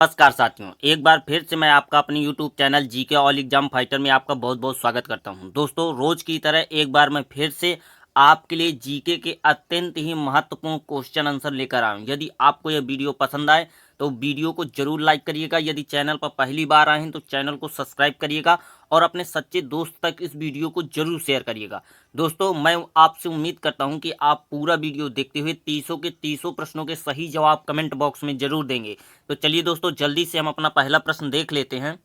नमस्कार साथियों, एक बार फिर से मैं आपका अपने YouTube channel GK all exam fighter में आपका बहुत बहुत स्वागत करता हूं। दोस्तों, रोज की तरह एक बार मैं फिर से आपके लिए जीके के अत्यंत ही महत्वपूर्ण क्वेश्चन आंसर लेकर आया हूं। यदि आपको यह वीडियो पसंद आए तो वीडियो को जरूर लाइक करिएगा। यदि चैनल पर पहली बार आए हैं तो चैनल को सब्सक्राइब करिएगा और अपने सच्चे दोस्त तक इस वीडियो को जरूर शेयर करिएगा। दोस्तों, मैं आपसे उम्मीद करता हूं कि आप पूरा वीडियो देखते हुए तीसों के तीसों प्रश्नों के सही जवाब कमेंट बॉक्स में जरूर देंगे। तो चलिए दोस्तों, जल्दी से हम अपना पहला प्रश्न देख लेते हैं।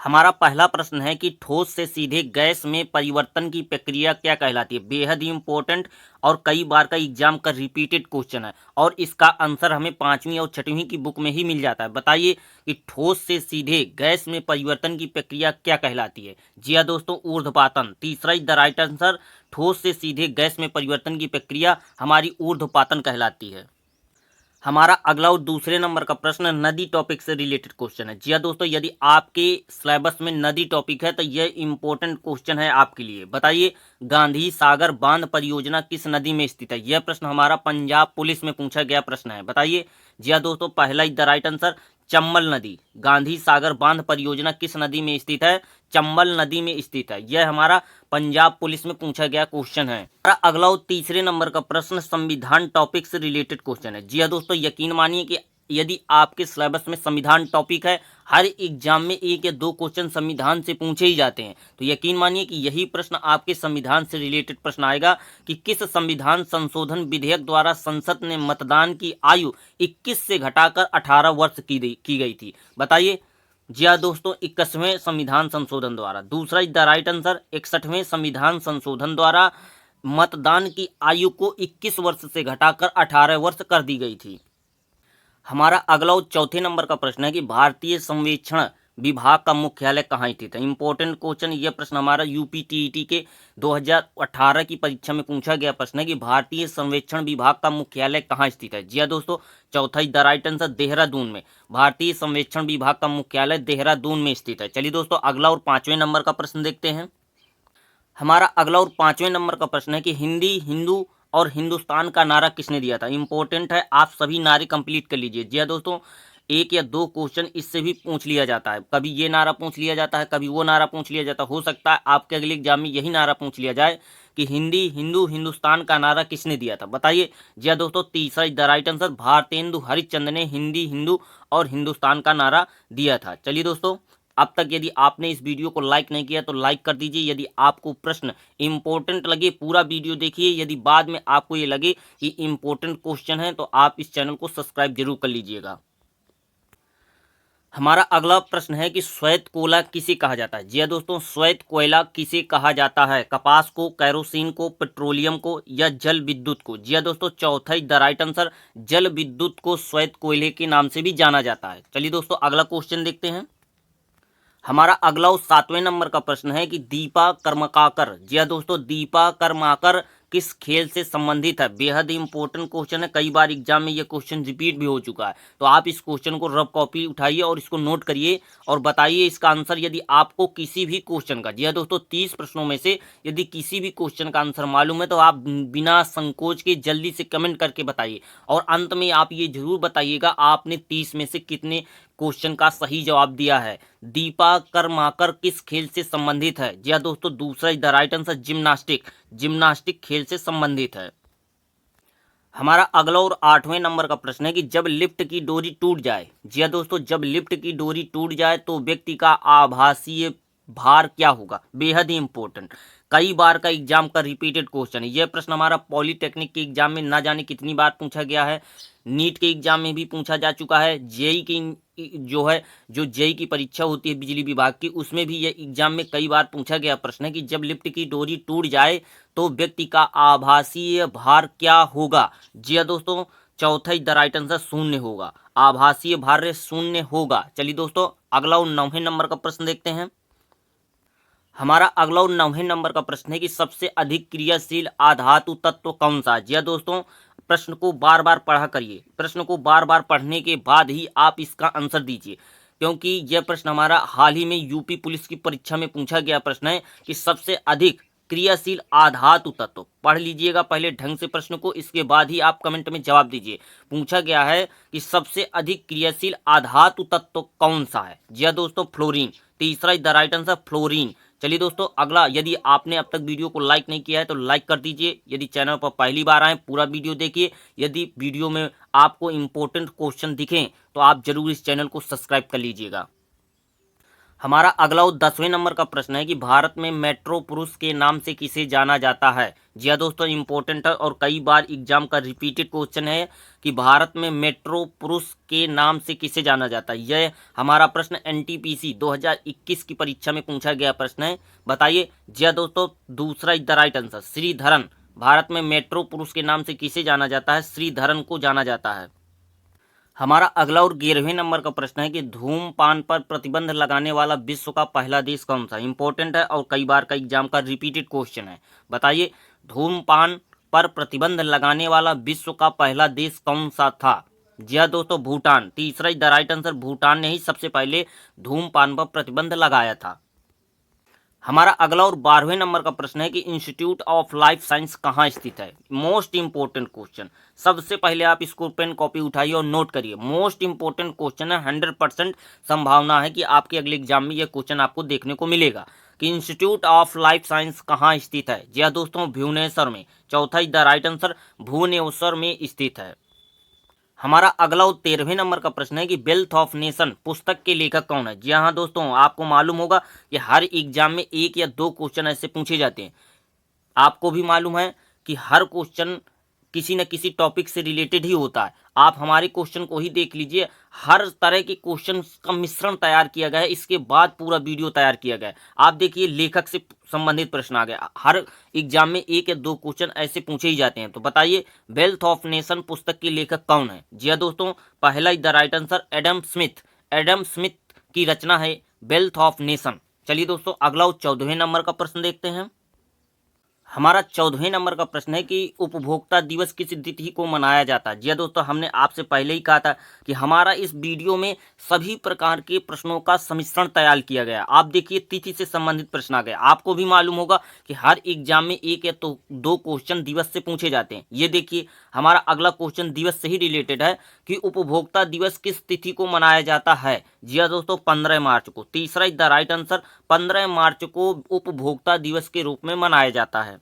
हमारा पहला प्रश्न है कि ठोस से सीधे गैस में परिवर्तन की प्रक्रिया क्या कहलाती है। बेहद ही इंपॉर्टेंट और कई बार का एग्जाम का रिपीटेड क्वेश्चन है और इसका आंसर हमें 5वीं और 6वीं की बुक में ही मिल जाता है। बताइए कि ठोस से सीधे गैस में परिवर्तन की प्रक्रिया क्या कहलाती है। जी हाँ दोस्तों, ऊर्ध्वपातन। तीसरा इज द राइट आंसर। ठोस से सीधे गैस में परिवर्तन की प्रक्रिया हमारी ऊर्ध्वपातन कहलाती है। हमारा अगला और दूसरे नंबर का प्रश्न नदी टॉपिक से रिलेटेड क्वेश्चन है। जी हाँ दोस्तों, यदि आपके सिलेबस में नदी टॉपिक है तो यह इंपॉर्टेंट क्वेश्चन है आपके लिए। बताइए, गांधी सागर बांध परियोजना किस नदी में स्थित है। यह प्रश्न हमारा पंजाब पुलिस में पूछा गया प्रश्न है। बताइए। जी हाँ दोस्तों, पहला is the right answer Chambal नदी। गांधी सागर बांध परियोजना किस नदी में स्थित है। चंबल नदी में स्थित है। यह हमारा पंजाब पुलिस में पूछा गया क्वेश्चन है। अगला और तीसरे नंबर का प्रश्न संविधान टॉपिक से रिलेटेड क्वेश्चन है। जी हाँ दोस्तों, यकीन मानिए कि यदि आपके सिलेबस में संविधान टॉपिक है, हर एग्जाम में एक या दो क्वेश्चन संविधान से पूछे ही जाते हैं, तो यकीन मानिए कि यही प्रश्न आपके संविधान से रिलेटेड प्रश्न आएगा कि किस संविधान संशोधन विधेयक द्वारा संसद ने मतदान की आयु 21 से घटाकर 18 वर्ष की गई थी। बताइए। जी हाँ दोस्तों, 21वें संविधान संशोधन द्वारा। दूसरा इज द राइट आंसर 61वें संविधान संशोधन द्वारा मतदान की आयु को 21 वर्ष से घटाकर 18 वर्ष कर दी गई थी। हमारा अगला और चौथे नंबर का प्रश्न है कि भारतीय सर्वेक्षण विभाग का मुख्यालय कहाँ स्थित है। Important question. यह प्रश्न हमारा यूपी टीईटी के 2018 की परीक्षा में पूछा गया प्रश्न है कि भारतीय सर्वेक्षण विभाग का मुख्यालय कहाँ स्थित है। जी हाँ दोस्तों, चौथा द राइट आंसर देहरादून में। भारतीय सर्वेक्षण विभाग का मुख्यालय देहरादून में स्थित है। चलिए दोस्तों, अगला और 5वें नंबर का प्रश्न देखते हैं। हमारा अगला और 5वें नंबर का प्रश्न है कि हिंदी हिंदू और हिंदुस्तान का नारा किसने दिया था। इंपॉर्टेंट है, आप सभी नारे कंप्लीट कर लीजिए। जी हाँ दोस्तों, एक या दो क्वेश्चन इससे भी पूछ लिया जाता है। कभी ये नारा पूछ लिया जाता है, कभी वो नारा पूछ लिया जाता है। हो सकता है आपके अगले एग्जाम में यही नारा पूछ लिया जाए कि हिंदी हिंदू हिंदुस्तान का नारा किसने दिया था। बताइए। जी हाँ दोस्तों, तीसरा is the right answer Bharatendu Harishchandra ने हिंदी हिंदू और हिंदुस्तान का नारा दिया था। चलिए दोस्तों, अब तक यदि आपने इस वीडियो को लाइक नहीं किया तो लाइक कर दीजिए। यदि आपको प्रश्न इंपॉर्टेंट लगे पूरा वीडियो देखिए। यदि बाद में आपको ये लगे कि इंपॉर्टेंट क्वेश्चन है तो आप इस चैनल को सब्सक्राइब जरूर कर लीजिएगा। हमारा अगला प्रश्न है कि श्वेत कोयला किसे कहा जाता है। जी हाँ दोस्तों, श्वेत कोयला किसे कहा जाता है। कपास को, कैरोसिन को, पेट्रोलियम को या जल विद्युत को। जी हाँ दोस्तों, चौथा द राइट आंसर जल विद्युत को श्वेत कोयले के नाम से भी जाना जाता है। चलिए दोस्तों, अगला क्वेश्चन देखते हैं। हमारा अगला और 7वें नंबर का प्रश्न है कि दीपा कर्माकर। जी हाँ दोस्तों, दीपा कर्माकर किस खेल से संबंधित है। बेहद इंपॉर्टेंट क्वेश्चन है, कई बार एग्जाम में ये क्वेश्चन रिपीट भी हो चुका है। तो आप इस क्वेश्चन को रफ कॉपी उठाइए और इसको नोट करिए और बताइए इसका आंसर। यदि आपको किसी भी क्वेश्चन का, जी हाँ दोस्तों, 30 प्रश्नों में से यदि किसी भी क्वेश्चन का आंसर मालूम है तो आप बिना संकोच के जल्दी से कमेंट करके बताइए और अंत में आप ये जरूर बताइएगा आपने 30 में से कितने क्वेश्चन का सही जवाब दिया है। दीपा कर्माकर किस खेल से संबंधित है। जी हाँ दोस्तों, दूसरा the right answer gymnastic. Gymnastic खेल से संबंधित है। हमारा अगला और 8वें नंबर का प्रश्न है कि जब लिफ्ट की डोरी टूट जाए। जी हाँ दोस्तों, जब लिफ्ट की डोरी टूट जाए तो व्यक्ति का आभासीय भार क्या होगा। बेहद ही इंपॉर्टेंट, कई बार का एग्जाम का रिपीटेड क्वेश्चन है। यह प्रश्न हमारा पॉलिटेक्निक के एग्जाम में ना जाने कितनी बार पूछा गया है, नीट के एग्जाम में भी पूछा जा चुका है, जेई की जो जेई की परीक्षा होती है बिजली विभाग की, उसमें भी यह एग्जाम में कई बार पूछा गया प्रश्न है कि जब लिफ्ट की डोरी टूट जाए तो व्यक्ति का आभासीय भार क्या होगा। जी हाँ दोस्तों, चौथा द राइट आंसर शून्य होगा। आभासीय भार शून्य होगा। चलिए दोस्तों, अगला और 9वें नंबर का प्रश्न देखते हैं। हमारा अगला और 9वें नंबर का प्रश्न है कि सबसे अधिक क्रियाशील आधातु तत्व कौन सा है। जी हाँ दोस्तों, प्रश्न को बार बार पढ़ा करिए। प्रश्न को बार बार पढ़ने के बाद ही आप इसका आंसर दीजिए, क्योंकि यह प्रश्न हमारा हाल ही में यूपी पुलिस की परीक्षा में पूछा गया प्रश्न है कि सबसे अधिक क्रियाशील आधातु तत्व। पढ़ लीजिएगा पहले ढंग से प्रश्न को, इसके बाद ही आप कमेंट में जवाब दीजिए। पूछा गया है कि सबसे अधिक क्रियाशील आधातु तत्व कौन सा है? जी हाँ दोस्तों, फ्लोरीन। तीसरा is the right answer, fluorine. चलिए दोस्तों अगला, यदि आपने अब तक वीडियो को लाइक नहीं किया है तो लाइक कर दीजिए। यदि चैनल पर पहली बार आए पूरा वीडियो देखिए। यदि वीडियो में आपको इंपॉर्टेंट क्वेश्चन दिखें तो आप जरूर इस चैनल को सब्सक्राइब कर लीजिएगा। हमारा अगला 10वें नंबर का प्रश्न है कि भारत में मेट्रो पुरुष के नाम से किसे जाना जाता है? जी हाँ दोस्तों, इंपॉर्टेंट है और कई बार एग्जाम का रिपीटेड क्वेश्चन है कि भारत में मेट्रो पुरुष के नाम से किसे जाना जाता है। यह हमारा प्रश्न एनटीपीसी 2021 की परीक्षा में पूछा गया प्रश्न है। बताइए। जी हाँ दोस्तों, दूसरा is the right answer, Sreedharan. Bharat में मेट्रो पुरुष के नाम से किसे जाना जाता है? श्रीधरन को जाना जाता है। हमारा अगला और 11वें नंबर का प्रश्न है कि धूम्रपान पर प्रतिबंध लगाने वाला विश्व का पहला देश कौन सा? इंपॉर्टेंट है और कई बार का एग्जाम का रिपीटेड क्वेश्चन है। बताइए, धूम्रपान पर प्रतिबंध लगाने वाला विश्व का पहला देश कौन सा था? जी हाँ दोस्तों, भूटान। तीसरा द राइट आंसर, भूटान ने ही सबसे पहले धूम्रपान पर प्रतिबंध लगाया था। हमारा अगला और 12वें नंबर का प्रश्न है कि इंस्टीट्यूट ऑफ लाइफ साइंस कहाँ स्थित है? Most important question. सबसे पहले आप इसको पेन कॉपी उठाइए और नोट करिए। मोस्ट इंपोर्टेंट क्वेश्चन है, 100% संभावना है कि आपके अगले एग्जाम में यह क्वेश्चन आपको देखने को मिलेगा कि इंस्टीट्यूट ऑफ लाइफ साइंस कहाँ स्थित है। जी हाँ दोस्तों, भुवनेश्वर में। चौथा द राइट आंसर, भुवनेश्वर में स्थित है। हमारा अगला और 13वें नंबर का प्रश्न है कि वेल्थ ऑफ नेशन पुस्तक के लेखक कौन है? जी हाँ दोस्तों, आपको मालूम होगा कि हर एग्जाम में एक या दो क्वेश्चन ऐसे पूछे जाते हैं। आपको भी मालूम है कि हर क्वेश्चन किसी न किसी टॉपिक से रिलेटेड ही होता है। आप हमारे क्वेश्चन को ही देख लीजिए, हर तरह के क्वेश्चन का मिश्रण तैयार किया गया है, इसके बाद पूरा वीडियो तैयार किया गया है। आप देखिए, लेखक से संबंधित प्रश्न आ गया। हर एग्जाम में एक या दो क्वेश्चन ऐसे पूछे ही जाते हैं। तो बताइए, वेल्थ ऑफ नेशन पुस्तक के लेखक कौन है? जी हाँ दोस्तों, पहला the right answer, Adam Smith. Adam Smith की रचना है वेल्थ ऑफ नेशन। चलिए दोस्तों अगला 14वें नंबर का प्रश्न देखते हैं। हमारा 14वें नंबर का प्रश्न है कि उपभोक्ता दिवस किस तिथि को मनाया जाता है? जी हाँ दोस्तों, हमने आपसे पहले ही कहा था कि हमारा इस वीडियो में सभी प्रकार के प्रश्नों का सम्मिश्रण तैयार किया गया। आप देखिए, तिथि से संबंधित प्रश्न आ गए। आपको भी मालूम होगा कि हर एग्जाम में एक या तो दो क्वेश्चन दिवस से पूछे जाते हैं। ये देखिए, हमारा अगला क्वेश्चन दिवस से ही रिलेटेड है कि उपभोक्ता दिवस किस तिथि को मनाया जाता है। जी हाँ दोस्तों, 15 मार्च को। तीसरा द राइट आंसर, 15 मार्च को उपभोक्ता दिवस के रूप में मनाया जाता है।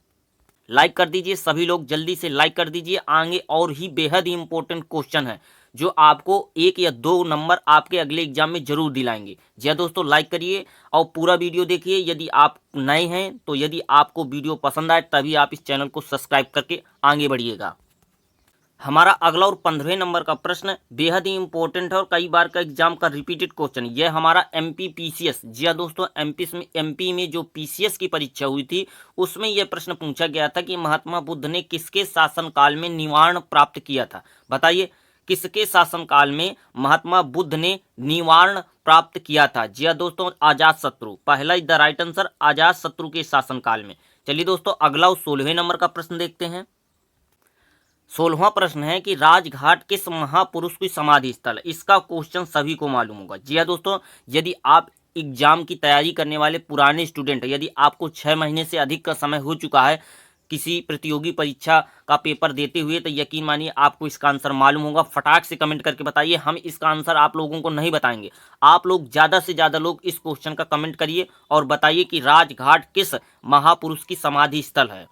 लाइक कर दीजिए, सभी लोग जल्दी से लाइक कर दीजिए। आगे और ही बेहद ही इंपॉर्टेंट क्वेश्चन है जो आपको एक या दो नंबर आपके अगले एग्जाम में जरूर दिलाएंगे। जी हाँ दोस्तों, लाइक करिए और पूरा वीडियो देखिए। यदि आप नए हैं तो यदि आपको वीडियो पसंद आए तभी आप इस चैनल को सब्सक्राइब करके आगे बढ़िएगा। हमारा अगला और 15वें नंबर का प्रश्न बेहद ही इंपॉर्टेंट है और कई बार का एग्जाम का रिपीटेड क्वेश्चन। यह हमारा एमपी पीसीएस। जी हाँ दोस्तों, एमपी में जो पीसीएस की परीक्षा हुई थी उसमें यह प्रश्न पूछा गया था कि महात्मा बुद्ध ने किसके शासनकाल में निवारण प्राप्त किया था? बताइए, किसके शासनकाल में महात्मा बुद्ध ने निवारण प्राप्त किया था? जी हाँ दोस्तों, अजात शत्रु। पहला द राइट आंसर, अजात शत्रु के शासनकाल में। चलिए दोस्तों अगला 16वें नंबर का प्रश्न देखते हैं। 16वां प्रश्न है कि राजघाट किस महापुरुष की समाधि स्थल है? इसका क्वेश्चन सभी को मालूम होगा। जी हाँ दोस्तों, यदि आप एग्जाम की तैयारी करने वाले पुराने स्टूडेंट हैं, यदि आपको 6 महीने से अधिक का समय हो चुका है किसी प्रतियोगी परीक्षा का पेपर देते हुए, तो यकीन मानिए आपको इसका आंसर मालूम होगा। फटाक से कमेंट करके बताइए, हम इसका आंसर आप लोगों को नहीं बताएंगे। आप लोग ज़्यादा से ज़्यादा लोग इस क्वेश्चन का कमेंट करिए और बताइए कि राजघाट किस महापुरुष की समाधि स्थल है।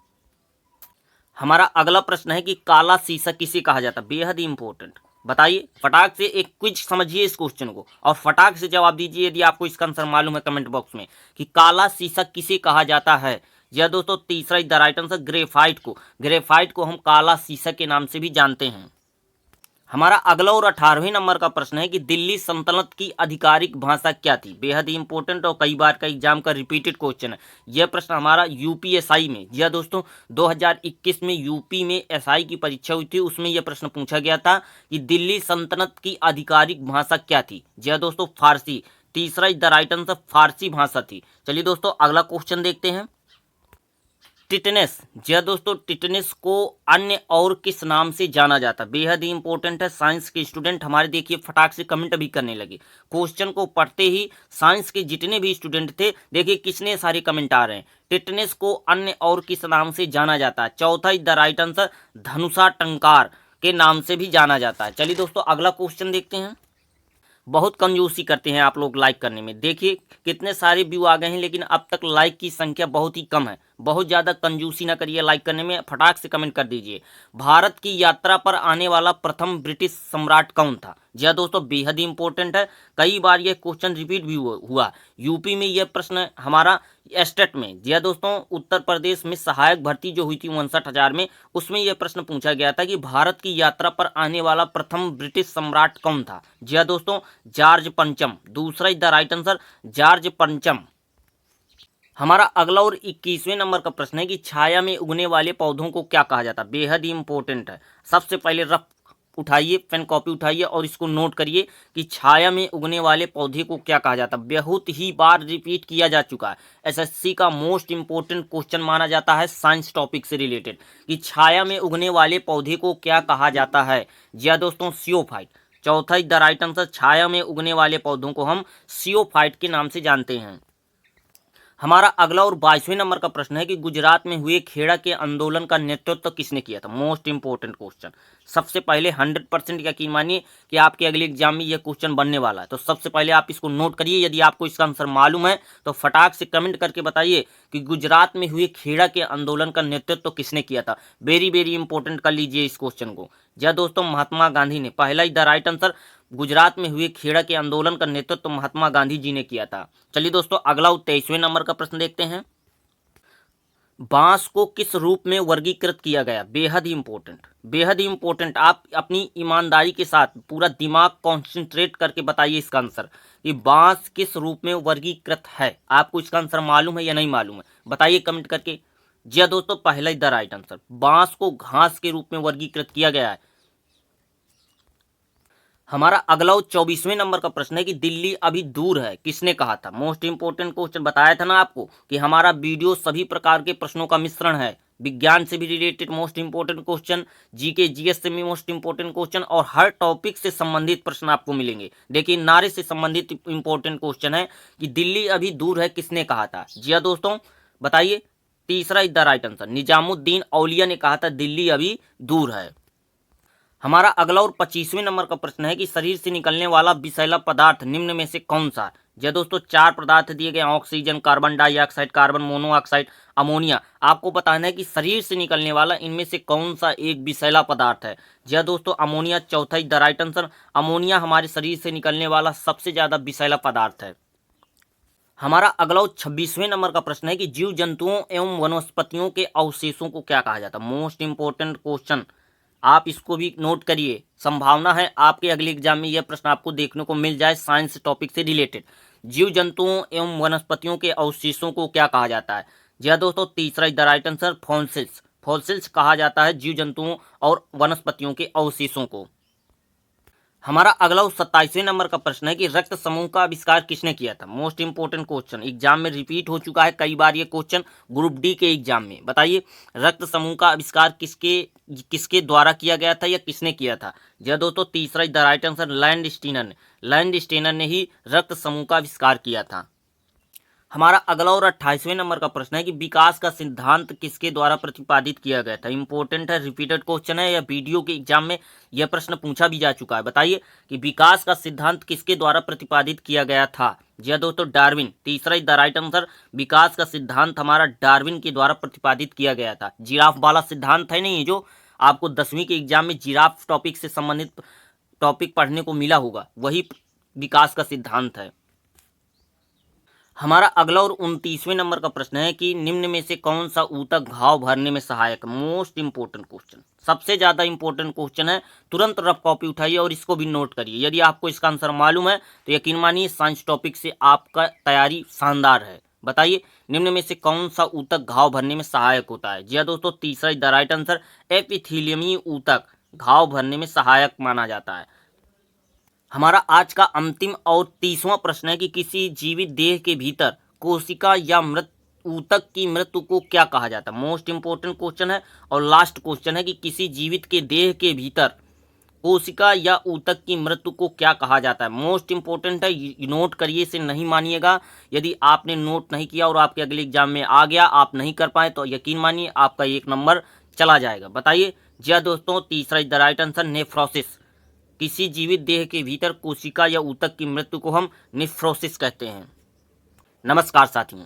हमारा अगला प्रश्न है कि काला शीशा किसे कहा जाता है? बेहद ही इंपॉर्टेंट। बताइए, फटाक से एक क्विज समझिए इस क्वेश्चन को और फटाक से जवाब दीजिए यदि आपको इसका आंसर मालूम है कमेंट बॉक्स में कि काला शीशा किसे कहा जाता है। यह दोस्तों तीसरा द राइट आंसर, ग्रेफाइट को। ग्रेफाइट को हम काला शीशा के नाम से भी जानते हैं। हमारा अगला और 18वें नंबर का प्रश्न है कि दिल्ली सल्तनत की आधिकारिक भाषा क्या थी? बेहद ही इंपॉर्टेंट और कई बार का एग्जाम का रिपीटेड क्वेश्चन है। यह प्रश्न हमारा यूपीएसआई में, जी हाँ दोस्तों, 2021 में यूपी में एसआई की परीक्षा हुई थी, उसमें यह प्रश्न पूछा गया था कि दिल्ली सल्तनत की आधिकारिक भाषा क्या थी? जी हाँ दोस्तों, फारसी। तीसरा द राइट आंसर, फारसी भाषा थी। चलिए दोस्तों अगला क्वेश्चन देखते हैं। टिटनेस, जी हाँ दोस्तों, टिटनेस को अन्य और किस नाम से जाना जाता है? बेहद ही इंपॉर्टेंट है। साइंस के स्टूडेंट हमारे देखिए फटाक से कमेंट भी करने लगे। क्वेश्चन को पढ़ते ही साइंस के जितने भी स्टूडेंट थे, देखिए कितने सारे कमेंट आ रहे हैं। टिटनेस को अन्य और किस नाम से जाना जाता है? चौथा इज द राइट आंसर, धनुषा टंकार के नाम से भी जाना जाता है। चलिए दोस्तों अगला क्वेश्चन देखते हैं। बहुत कंजूसी करते हैं आप लोग लाइक करने में। देखिए कितने सारे व्यू आ गए हैं, लेकिन अब तक लाइक की संख्या बहुत ही कम है। बहुत ज़्यादा कंजूसी ना करिए लाइक करने में, फटाक से कमेंट कर दीजिए। भारत की यात्रा पर आने वाला प्रथम ब्रिटिश सम्राट कौन था? जी हाँ दोस्तों, बेहद ही इंपॉर्टेंट है। कई बार यह क्वेश्चन रिपीट भी हुआ। यूपी में यह प्रश्न हमारा स्टेट में, जी हाँ दोस्तों, उत्तर प्रदेश में सहायक भर्ती जो हुई थी 59,000 में, उसमें यह प्रश्न पूछा गया था कि भारत की यात्रा पर आने वाला प्रथम ब्रिटिश सम्राट कौन था? जी हाँ दोस्तों, जॉर्ज पंचम। दूसरा is the right answer, George पंचम। हमारा अगला और 21वें नंबर का प्रश्न है कि छाया में उगने वाले पौधों को क्या कहा जाता है? बेहद ही इंपॉर्टेंट है। सबसे पहले रफ उठाइए, पेन कॉपी उठाइए और इसको नोट करिए कि छाया में उगने वाले पौधे को क्या कहा जाता है। बहुत ही बार रिपीट किया जा चुका है। एसएससी का मोस्ट इंपॉर्टेंट क्वेश्चन माना जाता है साइंस टॉपिक से रिलेटेड, कि छाया में उगने वाले पौधे को क्या कहा जाता है? जी हाँ दोस्तों, सियोफाइट। चौथा इज द राइट आंसर, छाया में उगने वाले पौधों को हम सियोफाइट के नाम से जानते हैं। हमारा अगला और 22वें नंबर का प्रश्न है कि गुजरात में हुए खेड़ा के आंदोलन का नेतृत्व किसने किया था? Most important question. सबसे पहले 100% यकीन मानिए कि आपके अगले एग्जाम में यह क्वेश्चन बनने वाला है, तो सबसे पहले आप इसको नोट करिए। यदि आपको इसका आंसर मालूम है तो फटाक से कमेंट करके बताइए कि गुजरात में हुए खेड़ा के आंदोलन का नेतृत्व किसने किया था। वेरी वेरी इंपॉर्टेंट कर लीजिए इस क्वेश्चन को। जी दोस्तों, महात्मा गांधी ने। पहला is the right answer, Gujarat में हुए खेड़ा के आंदोलन का नेतृत्व महात्मा गांधी जी ने किया था। चलिए दोस्तों अगला 23वें नंबर का प्रश्न देखते हैं। बांस को किस रूप में वर्गीकृत किया गया? बेहद ही इंपॉर्टेंट, बेहद ही इंपॉर्टेंट। आप अपनी ईमानदारी के साथ पूरा दिमाग कॉन्सेंट्रेट करके बताइए इसका आंसर, कि बांस किस रूप में वर्गीकृत है। आपको इसका आंसर मालूम है या नहीं मालूम है? बताइए कमेंट करके। जी हाँ दोस्तों, पहला इज द राइट आंसर, बांस को घास के रूप में वर्गीकृत किया गया है। हमारा अगला 24वें नंबर का प्रश्न है कि दिल्ली अभी दूर है, किसने कहा था? Most important question. बताया था ना आपको कि हमारा वीडियो सभी प्रकार के प्रश्नों का मिश्रण है। विज्ञान से भी related most important question, GK GS से भी मोस्ट इंपोर्टेंट क्वेश्चन, और हर टॉपिक से संबंधित प्रश्न आपको मिलेंगे। देखिए नारे से संबंधित इंपॉर्टेंट क्वेश्चन है कि दिल्ली अभी दूर है, किसने कहा था? जी हाँ दोस्तों, बताइए। तीसरा is the right answer, Nizamuddin Auliya ने कहा था दिल्ली अभी दूर है। हमारा अगला और 25वें नंबर का प्रश्न है कि शरीर से निकलने वाला विषैला पदार्थ निम्न में से कौन सा? जी दोस्तों, 4 पदार्थ दिए गए, oxygen, carbon dioxide, carbon monoxide, ammonia. आपको बताना है कि शरीर से निकलने वाला इनमें से कौन सा एक विषैला पदार्थ है। जी दोस्तों, अमोनिया। चौथा द राइट आंसर, अमोनिया हमारे शरीर से निकलने वाला सबसे ज्यादा विषैला पदार्थ है। हमारा अगला 26वें नंबर का प्रश्न है कि जीव जंतुओं एवं वनस्पतियों के अवशेषों को क्या कहा जाता है? मोस्ट इंपोर्टेंट क्वेश्चन, आप इसको भी नोट करिए। संभावना है आपके अगले एग्जाम में यह प्रश्न आपको देखने को मिल जाए साइंस टॉपिक से रिलेटेड। जीव जंतुओं एवं वनस्पतियों के अवशेषों को क्या कहा जाता है? जी हाँ दोस्तों, तीसरा is the right answer, fossils. Fossils कहा जाता है जीव जंतुओं और वनस्पतियों के अवशेषों को। हमारा अगला 27वें नंबर का प्रश्न है कि रक्त समूह का आविष्कार किसने किया था? मोस्ट इंपोर्टेंट क्वेश्चन, एग्जाम में रिपीट हो चुका है कई बार ये क्वेश्चन, ग्रुप डी के एग्जाम में। बताइए रक्त समूह का आविष्कार किसके किसके द्वारा किया गया था या किसने किया था? जी दोस्तों, तीसरा is the right answer, land Steiner ने। लैंड स्टीनर ने ही रक्त समूह का आविष्कार किया था। हमारा अगला और 28वें नंबर का प्रश्न है कि विकास का सिद्धांत किसके द्वारा प्रतिपादित किया गया था? इंपॉर्टेंट है, रिपीटेड क्वेश्चन है, या वीडियो के एग्जाम में यह प्रश्न पूछा भी जा चुका है। बताइए कि विकास का सिद्धांत किसके द्वारा प्रतिपादित किया गया था? जी हाँ दोस्तों, डार्विन। तीसरा इज द राइट आंसर, विकास का सिद्धांत हमारा डार्विन के द्वारा प्रतिपादित किया गया था। जिराफ वाला सिद्धांत है नहीं, जो आपको 10वीं के एग्जाम में जिराफ टॉपिक से संबंधित टॉपिक पढ़ने को मिला होगा, वही विकास का सिद्धांत है। हमारा अगला और 29वें नंबर का प्रश्न है कि निम्न में से कौन सा ऊतक घाव भरने में सहायक? मोस्ट इंपोर्टेंट क्वेश्चन, सबसे ज्यादा इंपॉर्टेंट क्वेश्चन है। तुरंत रफ कॉपी उठाइए और इसको भी नोट करिए। यदि आपको इसका आंसर मालूम है तो यकीन मानिए साइंस टॉपिक से आपका तैयारी शानदार है। बताइए निम्न में से कौन सा ऊतक घाव भरने में सहायक होता है? जी हाँ दोस्तों, तीसरा द राइट आंसर, एपिथीलियमी ऊतक घाव भरने में सहायक माना जाता है। हमारा आज का अंतिम और 30वां प्रश्न है कि किसी जीवित देह के भीतर कोशिका या मृत ऊतक की मृत्यु को क्या कहा जाता है? मोस्ट इंपोर्टेंट क्वेश्चन है। और लास्ट क्वेश्चन है कि किसी जीवित के देह के भीतर कोशिका या ऊतक की मृत्यु को क्या कहा जाता है? मोस्ट इंपोर्टेंट है, नोट करिए, इसे नहीं मानिएगा। यदि आपने नोट नहीं किया और आपके अगले एग्जाम में आ गया, आप नहीं कर पाए, तो यकीन मानिए आपका 1 नंबर चला जाएगा। बताइए। जी हाँ दोस्तों, तीसरा is the right answer, nephrosis. किसी जीवित देह के भीतर कोशिका या ऊतक की मृत्यु को हम नेफ्रोसिस कहते हैं। नमस्कार साथियों।